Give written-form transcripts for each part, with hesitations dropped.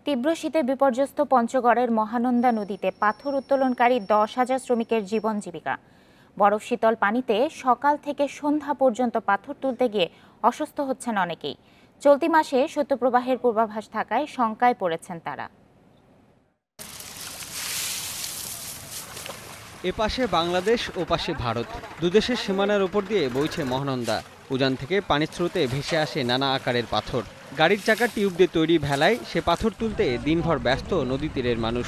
তীব্র শীতে বিপর্যস্ত পঞ্চগড়ের মহানন্দা নদীতে পাথর উত্তোলনকারী 10,000 শ্রমিকের জীবন জীবিকা। বরফ শীতল পানিতে সকাল থেকে সন্ধ্যা পর্যন্ত পাথর তুলতে গিয়ে অসুস্থ হচ্ছেন অনেকেই। চলতি মাসে শৈত্যপ্রবাহের পূর্বাভাস থাকায় শঙ্কায় পড়েছেন তারা। এপাশে বাংলাদেশ ও পাশে ভারত, দুদেশের সীমানার উপর দিয়ে বইছে মহানন্দা। উজান থেকে পানির স্রোতে ভেসে আসে নানা আকারের পাথর। গাড়ির চাকা টিউব দিয়ে তৈরি ভেলায় সে পাথর তুলতে দিনভর ব্যস্ত নদী তীরের মানুষ।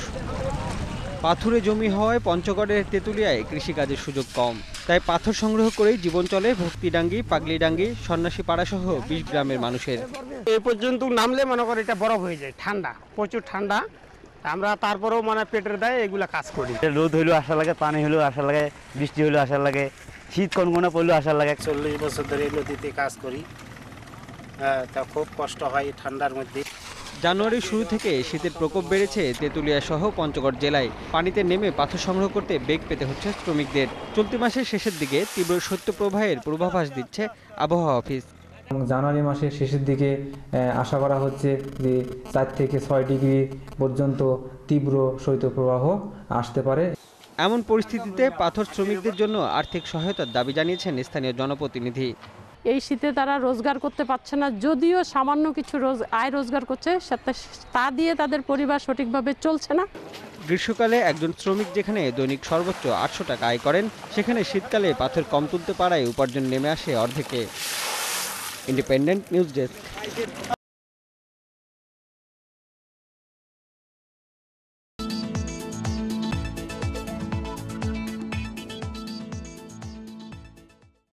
পাথুরে জমি হওয়ায় পঞ্চগড়ের তেঁতুলিয়ায় কৃষিকাজের সুযোগ কম, তাই পাথর সংগ্রহ করেই জীবন চলে ভক্তিডাঙ্গি, পাগলিডাঙ্গি, সন্ন্যাসী পাড়াসহ 20 গ্রামের মানুষের। এই পর্যন্ত নামলে মনে করে এটা বরফ হয়ে যায়, ঠান্ডা, প্রচুর ঠান্ডা। আমরা তারপরেও মানে পেটের দায়ে এগুলা কাজ করি। রোদ হইলেও আসা লাগে, পানি হইলেও আসা লাগে, বৃষ্টি হইলেও আসা লাগে, শীত কনকনে পড়লেও আসা লাগে। 40 বছর ধরে নদীতে কাজ করি, তা খুব কষ্ট হয় ঠান্ডার মধ্যে। জানুয়ারির শুরু থেকে শীতের প্রকোপ বেড়েছে তেঁতুলিয়া সহ পঞ্চগড় জেলায়। পানিতে নেমে পাথর সংগ্রহ করতে বেগ পেতে হচ্ছে শ্রমিকদের। চলতি মাসের শেষের দিকে তীব্র শৈত্যপ্রবাহের পূর্বাভাস দিচ্ছে আবহাওয়া অফিস। জানুয়ারি মাসের শেষের দিকে আশা করা হচ্ছে যে 4 থেকে 6 ডিগ্রি পর্যন্ত তীব্র শৈত্যপ্রবাহ আসতে পারে। এমন পরিস্থিতিতে পাথর শ্রমিকদের জন্য আর্থিক সহায়তার দাবি জানিয়েছেন স্থানীয় জনপ্রতিনিধি। এই শীতে তারা রোজগার করতে পারছে না, যদিও সামান্য কিছু আয় রোজগার করছে, তা দিয়ে তাদের পরিবার সঠিকভাবে চলছে না। গ্রীষ্মকালে একজন শ্রমিক যেখানে দৈনিক সর্বোচ্চ 800 টাকা আয় করেন, সেখানে শীতকালে পাথর কম তুলতে পারায় উপার্জন নেমে আসে অর্ধেকে। Independent news desk.